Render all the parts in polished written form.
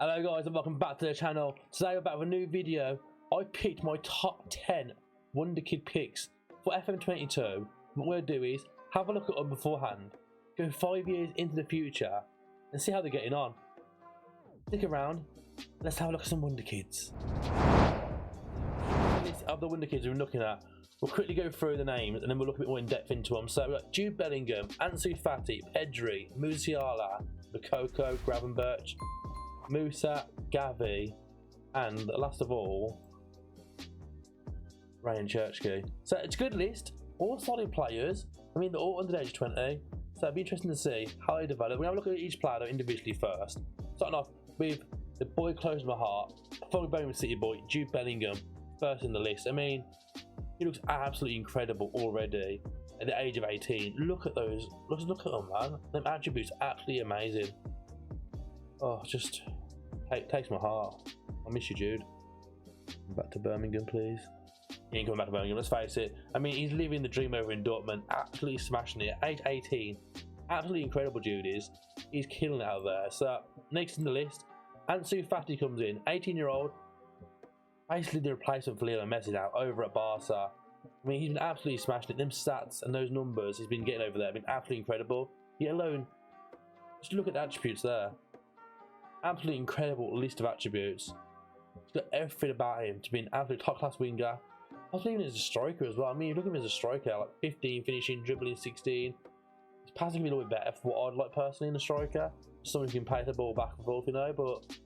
Hello guys and welcome back to the channel. Today we're back with a new video. I picked my top 10 Wonderkid picks for FM22. What we'll do is have a look at them beforehand, go 5 years into the future and see how they're getting on. Stick around, let's have a look at some Wonderkids. The list of the Wonderkids we're looking at, we'll quickly go through the names and then we'll look a bit more in depth into them. So we've got Jude Bellingham, Ansu Fati, Pedri, Musiala, Makoko, Gravenberch, Musa, Gavi, and last of all, Ryan Churchkey. So it's a good list, all solid players. I mean, they're all under the age of 20, so it'd be interesting to see how they develop. We're going to have a look at each player individually first. Starting off with the boy close to my heart, former Birmingham City boy, Jude Bellingham, first in the list. I mean, he looks absolutely incredible already at the age of 18. Look at those, look at them, man. Them attributes are absolutely amazing. Oh, just takes my heart. I miss you, Jude. Back to Birmingham, please. He ain't coming back to Birmingham, let's face it. I mean, he's living the dream over in Dortmund, absolutely smashing it. Age 18, absolutely incredible Jude is. He's killing it out there. So, next in the list, Ansu Fati comes in, 18-year-old. Basically the replacement for Lionel Messi now, over at Barca. I mean, he's been absolutely smashing it. Them stats and those numbers he's been getting over there have been absolutely incredible. Yet alone, just look at the attributes there. Absolutely incredible list of attributes. He's got everything about him to be an absolute top class winger. I was even as a striker as well. I mean, look at him as a striker, like 15 finishing, dribbling 16. He's passing me a little bit better for what I'd like personally in a striker. Someone who can play the ball back and forth, you know, but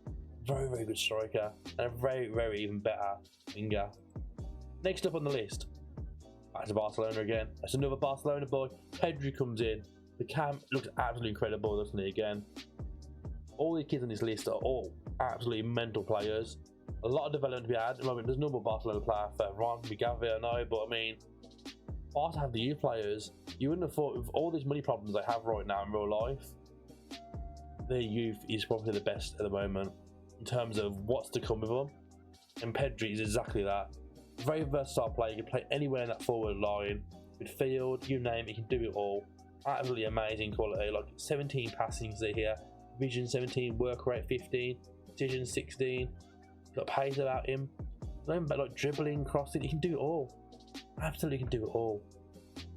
very, very good striker and a very, very even better winger. Next up on the list, back to Barcelona again. That's another Barcelona boy. Pedri comes in. The cam looks absolutely incredible, doesn't he, again? All the kids on this list are all absolutely mental players. A lot of development to be had. At the moment, there's no more Barcelona player for Ron, Gavi, I know, but I mean, Barca have the youth players. You wouldn't have thought with all these money problems they have right now in real life, their youth is probably the best at the moment in terms of what's to come with them. And Pedri is exactly that. Very versatile player. You can play anywhere in that forward line, midfield, you name it, he can do it all. Absolutely amazing quality. Like 17 passings here. Vision 17, work rate 15, precision 16. Got pace about him. But like dribbling, crossing, he can do it all. Absolutely can do it all.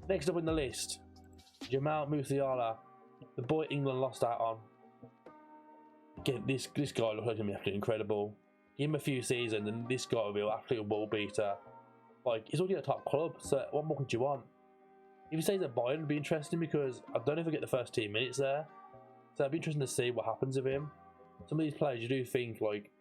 Next up in the list, Jamal Musiala, the boy England lost out on. Again, this guy looks like he's absolutely incredible. Give him a few seasons and this guy will be an absolute wall beater. Like, he's already at a top club, so what more could you want? If he stays at Bayern, it'd be interesting because I don't know if he'll get the first 10 minutes there. So it'd be interesting to see what happens with him. Some of these players, you do think, like,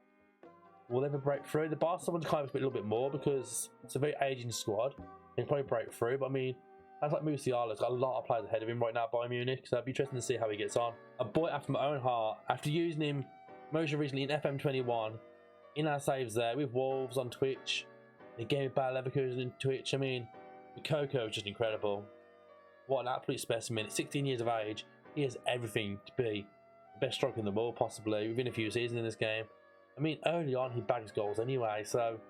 will they ever break through? The Barca one's kind of a little bit more because it's a very aging squad. They can probably break through, but I mean, that's like Musiala's got a lot of players ahead of him right now at Bayern Munich, so it'd be interesting to see how he gets on. A boy after my own heart, after using him most recently in FM21, in our saves there, with Wolves on Twitch, they gave me Bayer Leverkusen in Twitch. I mean, Makoko is just incredible. What an absolute specimen. At 16 years of age, he has everything to be the best striker in the world, possibly, within a few seasons in this game. I mean, early on, he bags goals anyway, so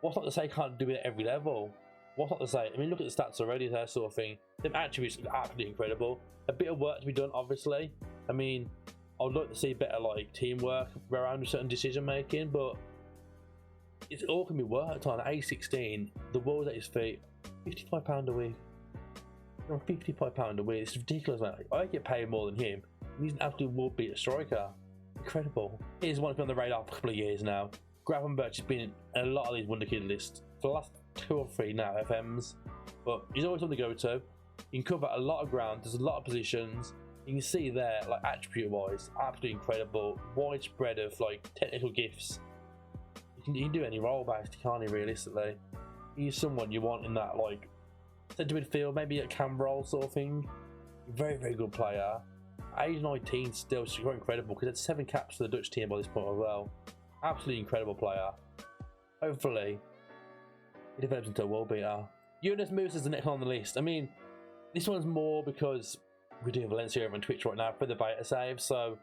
what's not to say he can't do it at every level? What's not to say? I mean, look at the stats already, that sort of thing. Them attributes are absolutely incredible. A bit of work to be done, obviously. I mean, I'd like to see better, like, teamwork around certain decision making, but it all can be worked on. At age 16, the world's at his feet, £55 a week. £55 a week, it's ridiculous, man. I get paid more than him. He's an absolute world beater striker. Incredible. Here's one that's been on the radar for a couple of years now. Gravenberch has been in a lot of these Wonderkid lists for the last 2 or 3 now, FMs. But he's always on the go-to. He can cover a lot of ground, there's a lot of positions. You can see there, like attribute-wise, absolutely incredible. Widespread of like technical gifts. He can do any role based, can't he, realistically? He's someone you want in that like centre midfield, maybe a cam role sort of thing. Very, very good player. Age 19 still quite incredible because he had 7 caps for the Dutch team by this point as well. Absolutely incredible player. Hopefully, he develops into a world beater. Yunus Musa is the next one on the list. I mean, this one's more because we're doing Valencia over on Twitch right now for the beta save, so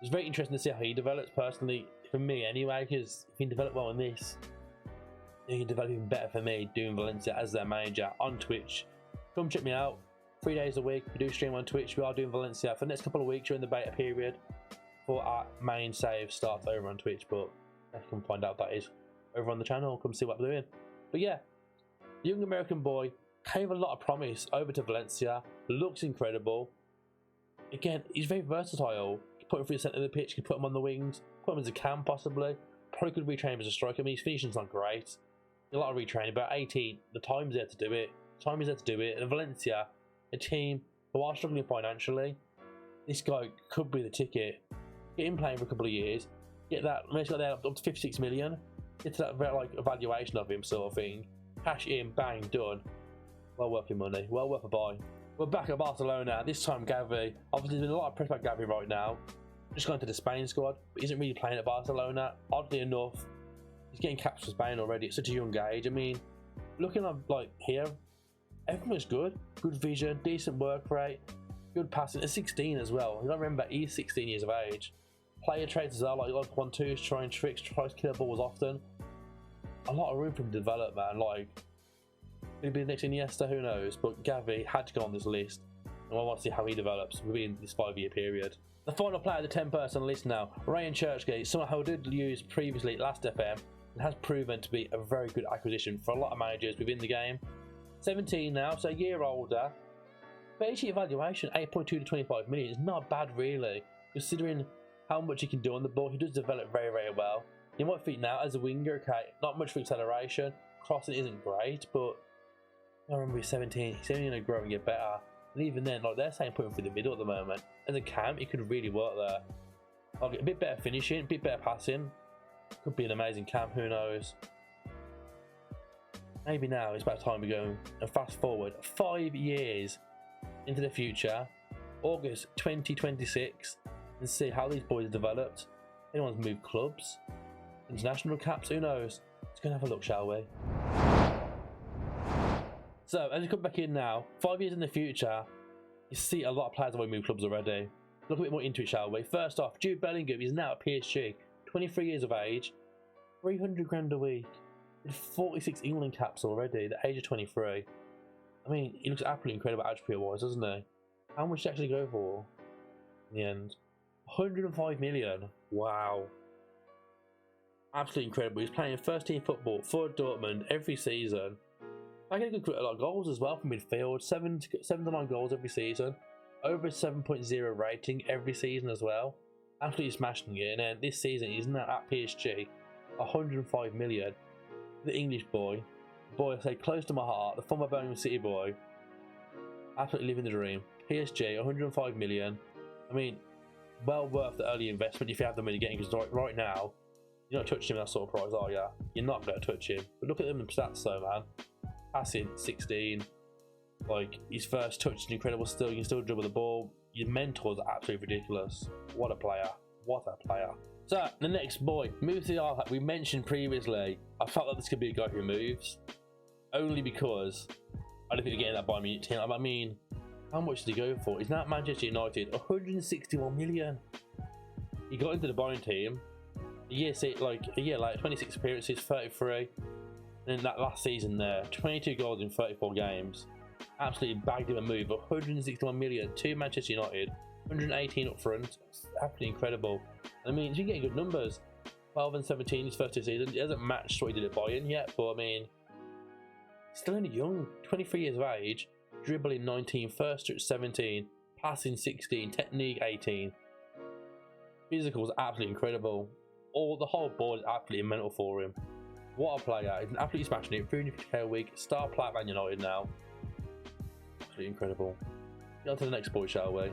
it's very interesting to see how he develops personally, for me anyway, because if he can develop well in this, he can develop even better for me doing Valencia as their manager on Twitch. Come check me out. 3 days a week, we do stream on Twitch. We are doing Valencia for the next couple of weeks during the beta period. for our main save starts over on Twitch, but I can find out that is over on the channel. Come see what I'm doing. But yeah, young American boy came with a lot of promise over to Valencia. Looks incredible. Again, he's very versatile. You put him through the centre of the pitch, you can put him on the wings, put him as a cam possibly. Probably could retrain him as a striker. I mean, his finishing's not great. A lot of retraining, but 18, the time's there to do it. Time is there to do it. And Valencia, a team who are struggling financially, this guy could be the ticket. Get him playing for a couple of years. Get that, maybe got there up to 56 million. Get to that very like evaluation of him sort of thing. Cash in, bang, done. Well worth your money. Well worth a buy. We're back at Barcelona. This time Gavi. Obviously there's been a lot of press about Gavi right now. Just going to the Spain squad, but isn't really playing at Barcelona. Oddly enough, he's getting caps for Spain already at such a young age. I mean, looking at like here, everything was good. Good vision, decent work rate, good passing. At 16 as well. You gotta remember he's 16 years of age. Player traits as well, like 1-2s, trying tricks, tries to kill balls often. A lot of room for him to develop, man. Like, could he be the next Iniesta? Who knows? But Gavi had to go on this list, and I want to see how he develops within this 5-year period. The final player of the 10-person list now, Ryan Churchgate, someone who I did use previously last FM, and has proven to be a very good acquisition for a lot of managers within the game. 17 now, so a year older. But actually evaluation, 8.2 to 25 million is not bad really, considering how much he can do on the ball. He does develop very, very well. You might think now as a winger, okay, not much for acceleration. Crossing isn't great, but I remember he's 17. He's only going to grow and get better. And even then, like they're saying, put him through the middle at the moment. As a cam, he could really work there. Like a bit better finishing, a bit better passing. Could be an amazing cam. Who knows? Maybe now it's about time we go and fast forward 5 years into the future, August 2026, and see how these boys have developed. Anyone's moved clubs, international caps, who knows? Let's go and have a look, shall we? So, as we come back in now, 5 years in the future, you see a lot of players have moved clubs already. Look a bit more into it, shall we? First off, Jude Bellingham is now at PSG, 23 years of age, 300 grand a week, with 46 England caps already, at the age of 23. I mean, he looks absolutely incredible attribute-wise, doesn't he? How much did he actually go for in the end? 105 million. Wow. Absolutely incredible. He's playing first team football for Dortmund every season. I get a lot of goals as well from midfield. 7 to 9 goals every season. Over a 7.0 rating every season as well. Absolutely smashing it. And then this season he's now at PSG. 105 million. The English boy. The boy I say close to my heart. The former Birmingham City boy. Absolutely living the dream. PSG, 105 million. I mean, well worth the early investment if you have the money getting, because right now, you're not touching him at that sort of price, are you? You're not going to touch him. But look at them stats though, man. Passing, 16. Like, his first touch is incredible still. You can still dribble the ball. Your mentors are absolutely ridiculous. What a player. What a player. So, the next boy, move to the R we mentioned previously. I felt like this could be a guy who moves. Only because I don't think they're getting that Bayern Munich team. I mean, how much did he go for? He's now at Manchester United, 161 million. He got into the Bayern team. A year later, 26 appearances, 33. And in that last season there, 22 goals in 34 games. Absolutely bagged him a move. 161 million to Manchester United. 118 up front. Absolutely incredible. I mean, he's getting good numbers. 12 and 17 his first 2 seasons. He hasn't matched what he did at Bayern yet, but I mean, still only young. 23 years of age. Dribbling 19, first touch 17, passing 16, technique 18. Physicals absolutely incredible. The whole board is absolutely mental for him. What a player. He's absolutely smashing it. 350k a week. Star player at Man United now. Absolutely incredible. Get on to the next boy, shall we?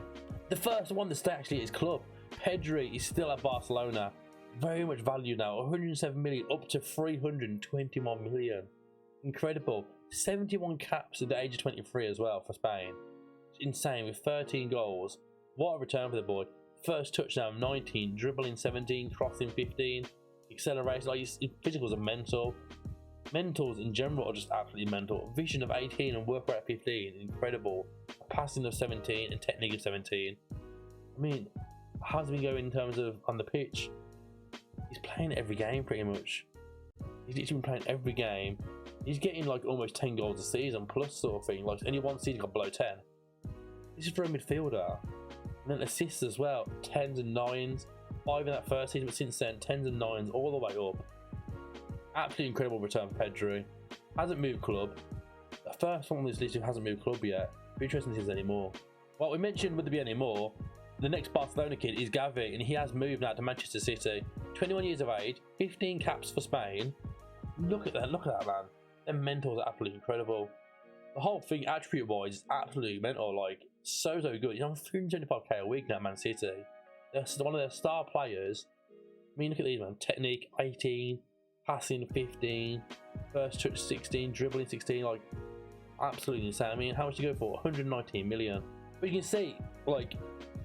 The first one to stay actually at his club. Pedri is still at Barcelona. Very much value now. 107 million up to 321 million. Incredible. 71 caps at the age of 23 as well for Spain. It's insane with 13 goals. What a return for the boy. First touchdown 19, dribbling 17, crossing 15, acceleration. Like his physicals are mental. Mentals in general are just absolutely mental. Vision of 18 and work rate of 15, incredible. Passing of 17 and technique of 17. I mean, how's he been going in terms of on the pitch? He's playing every game pretty much. He's literally been playing every game. He's getting like almost 10 goals a season plus sort of thing. Like any one season got below 10. This is for a midfielder. And then assists as well, 10s and 9s. 5 in that first season, but since then, 10s and 9s all the way up. Absolutely incredible return for Pedri. Hasn't moved club. The first one on this list who hasn't moved club yet. Be interesting to see any more. Well, we mentioned would there be any more? The next Barcelona kid is Gavi, and he has moved now to Manchester City. 21 years of age, 15 caps for Spain. Look at that, man. Their mentors are absolutely incredible. The whole thing, attribute-wise, is absolutely mental. Like, so good. He's on 325k a week now, Man City. They're one of their star players. I mean, look at these, man. Technique, 18. Passing, 15. First touch, 16. Dribbling, 16. Like, absolutely insane. I mean, how much did he go for? 119 million. But you can see, like,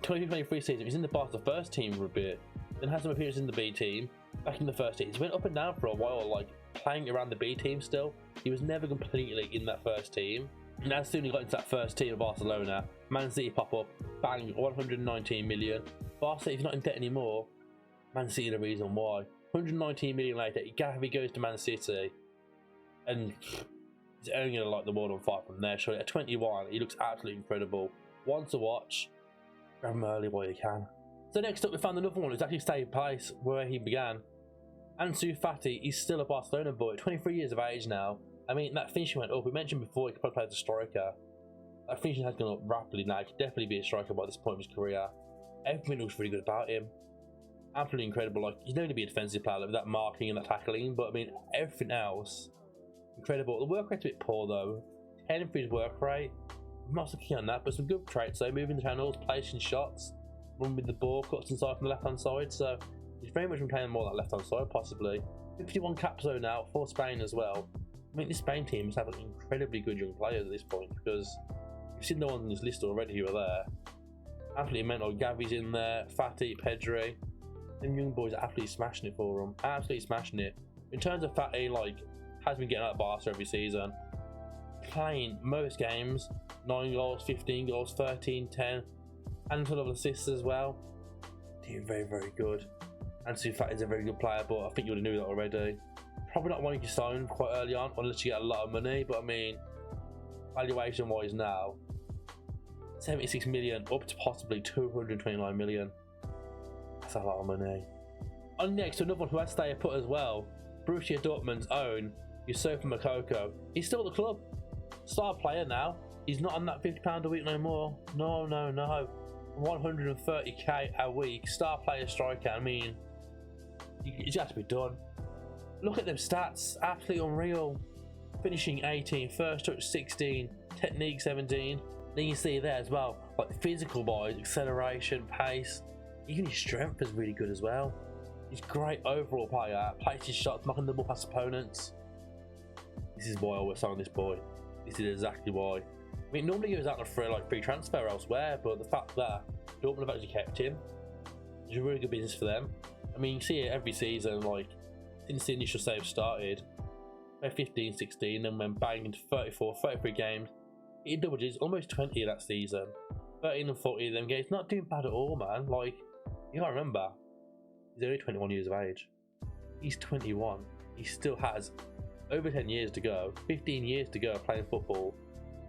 2023 season, he's in the Barca first team for a bit. Then had some appearances in the B team. Back in the first team. He went up and down for a while, like, playing around the B team still. He was never completely in that first team. And as soon as he got into that first team of Barcelona, Man City pop up, bang, 119 million. Barca, if he's not in debt anymore, Man City the reason why. 119 million later, Gavi goes to Man City, and he's only going to light the world on fire from there. So at 21, he looks absolutely incredible. One to watch, grab him early while you can. So next up, we found another one who's actually stayed place where he began. Ansu Fati, he's still a Barcelona boy, 23 years of age now. I mean, that finishing went up. We mentioned before he could probably play as a striker. That finishing has gone up rapidly now. He could definitely be a striker by this point in his career. Everything looks really good about him. Absolutely incredible. Like, he's never going to be a defensive player with that marking and that tackling, but I mean, everything else, incredible. The work rate's a bit poor though. 10 for his work rate. I'm not so keen on that, but some good traits. So moving the channels, placing shots, run with the ball, cuts inside from the left hand side. So he's very much been playing more on that left hand side, possibly. 51 caps though now for Spain as well. I mean, this Spain team is having incredibly good young players at this point, because you've seen the ones on this list already who are there. Absolutely mental. Gavi's in there, Fati, Pedri. Them young boys are absolutely smashing it for them. Absolutely smashing it. In terms of Fati, like, has been getting out of Barca every season. Playing most games, 9 goals, 15 goals, 13, 10. Handful of assists as well. Doing very, very good. Ansu Fati is a very good player, but I think you would have knew that already. Probably not one you can sign quite early on, unless you get a lot of money, but I mean, valuation wise now, 76 million up to possibly 229 million. That's a lot of money. On next to another one who has stayed put as well, Borussia Dortmund's own Yusufa Moukoko. He's still at the club, star player now. He's not on that £50 a week no more. No. 130k a week, star player striker. I mean, he's got to be done. Look at them stats, absolutely unreal. Finishing 18, first touch 16, technique 17. Then you see there as well, like physical wise, acceleration, pace, even his strength is really good as well. He's a great overall player, places shots, knocking double past opponents. This is why I always sign this boy. This is exactly why. I mean, normally he goes out on a free transfer elsewhere, but the fact that Dortmund have actually kept him is a really good business for them. I mean, you see it every season, like, since the initial save started, 15, 16, then went bang into 34, 33 games. He double digits, almost 20 that season. 13 and 40 of them games. Not doing bad at all, man. Like, you gotta remember, he's only 21 years of age. He's 21. He still has over 10 years to go, 15 years to go playing football.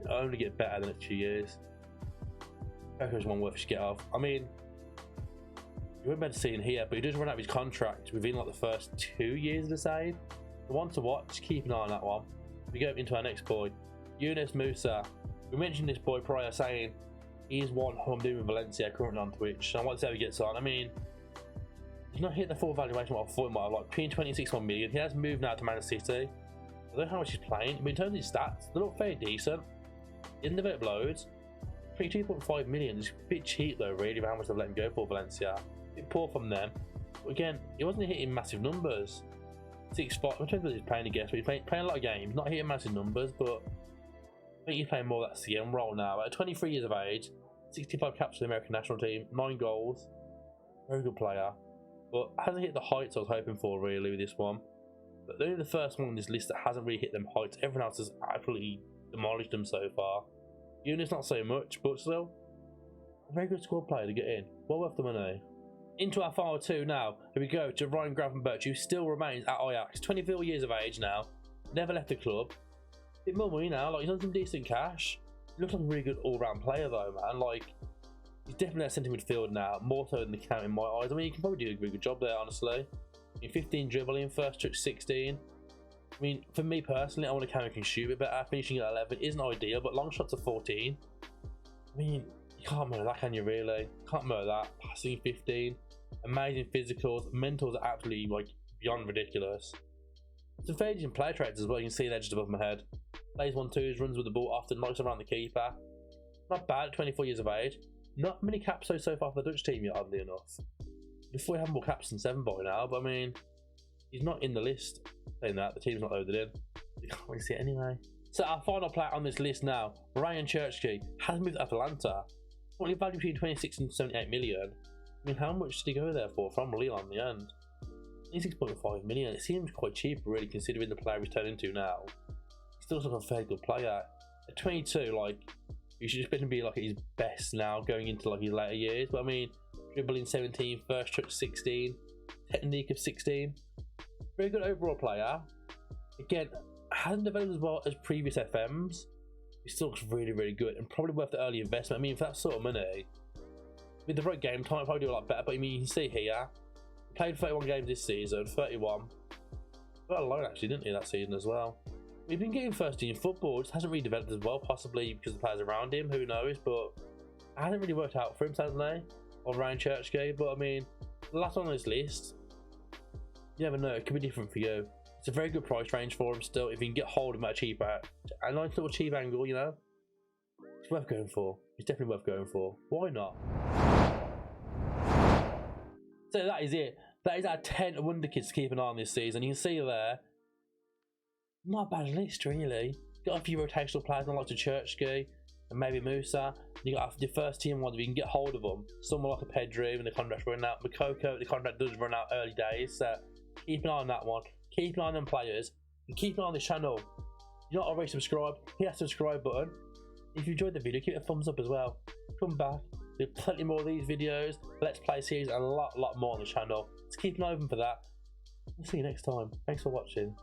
It'll only get better the next few years. There's one worth to get off. I mean, you won't be able to see him here, but he does run out of his contract within like the first 2 years of the save. The one to watch, keep an eye on that one. We go into our next boy, Yunus Musa. We mentioned this boy prior, saying he's one who I'm doing with Valencia currently on Twitch. So I want to see how he gets on. I mean, he's not hit the full valuation what I thought he might have, like between 20 and 61 million. He has moved now to Man City. I don't know how much he's playing. I mean, in terms of his stats, they look fairly decent. He didn't develop loads. 22.5 million is a bit cheap though, really, for how much they've let him go for Valencia. A bit poor from them. But again, he wasn't hitting massive numbers. 6-5, I'm trying to he's playing against, but he's playing a lot of games, not hitting massive numbers, but I think he's playing more of that CM role now. At 23 years of age, 65 caps for the American national team, 9 goals. Very good player. But hasn't hit the heights I was hoping for, really, with this one. But only the first one on this list that hasn't really hit them heights. Everyone else has absolutely demolished them so far. Eunice not so much, but still a very good squad player to get in. Well worth the money. Into our final two now. Here we go to Ryan Gravenberch, who still remains at Ajax. 24 years of age now. Never left the club. Bit more money now. Like, he's on some decent cash. He looks like a really good all-round player though, man. Like, He's definitely a centre midfield now, more so than the count in my eyes. I mean, he can probably do a really good job there, honestly. I mean, 15 dribbling, first touch 16. I mean, for me personally, I want a camera who can shoot a bit better. Finishing at 11 isn't ideal, but long shots are 14. I mean, you can't murder that, can you really? Can't murder that. Passing 15. Amazing physicals. Mentals are absolutely like beyond ridiculous. Some fairly decent player traits as well. You can see they're just above my head. Plays 1-2s, runs with the ball often, knocks around the keeper. Not bad at 24 years of age. Not many caps so far for the Dutch team yet, oddly enough. Before we have more caps than 7 by now, but I mean, he's not in the list. Saying that, the team's not loaded in. You can't really see it anyway. So our final player on this list now, Ryan Churchkey, has moved to Atalanta. Only valued between 26 and 78 million. I mean, how much did he go there for from Lille in the end? 6.5 million. It seems quite cheap, really, considering the player he's turned into now. He's still a fairly good player. At 22, like, you should expect him to be like at his best now, going into like his later years. But I mean, dribbling 17, first touch 16, technique of 16. Very good overall player. Again, hasn't developed as well as previous FMs. He still looks really, really good and probably worth the early investment. I mean, for that sort of money, with the right game time, I'd probably do a lot better. But I mean, you can see here, he played 31 games this season, 31. Got a loan actually, didn't he, that season as well? We've been getting first team football, just hasn't really developed as well, possibly because of the players around him, who knows, but it hasn't really worked out for him, sadly, on Ryan Churchkey. But I mean, the last one on this list, you never know, it could be different for you. It's a very good price range for him still, if you can get hold of him at a nice little cheap angle, you know. It's worth going for. It's definitely worth going for. Why not? So that is it. That is our 10 Wonderkids to keep an eye on this season. You can see there, not a bad list really. Got a few rotational players, like to Churchkey and maybe Musa. You got your first team ones if you can get hold of them. Someone like a Pedri when the contract's running out. Makoko, the contract does run out early days, so keep an eye on that one. Keep an eye on them players and keep an eye on this channel. You're not already subscribed, hit that subscribe button. If you enjoyed the video, give it a thumbs up as well. Come back, there's plenty more of these videos, Let's Play series, and a lot more on the channel. So keep an eye open for that. We'll see you next time. Thanks for watching.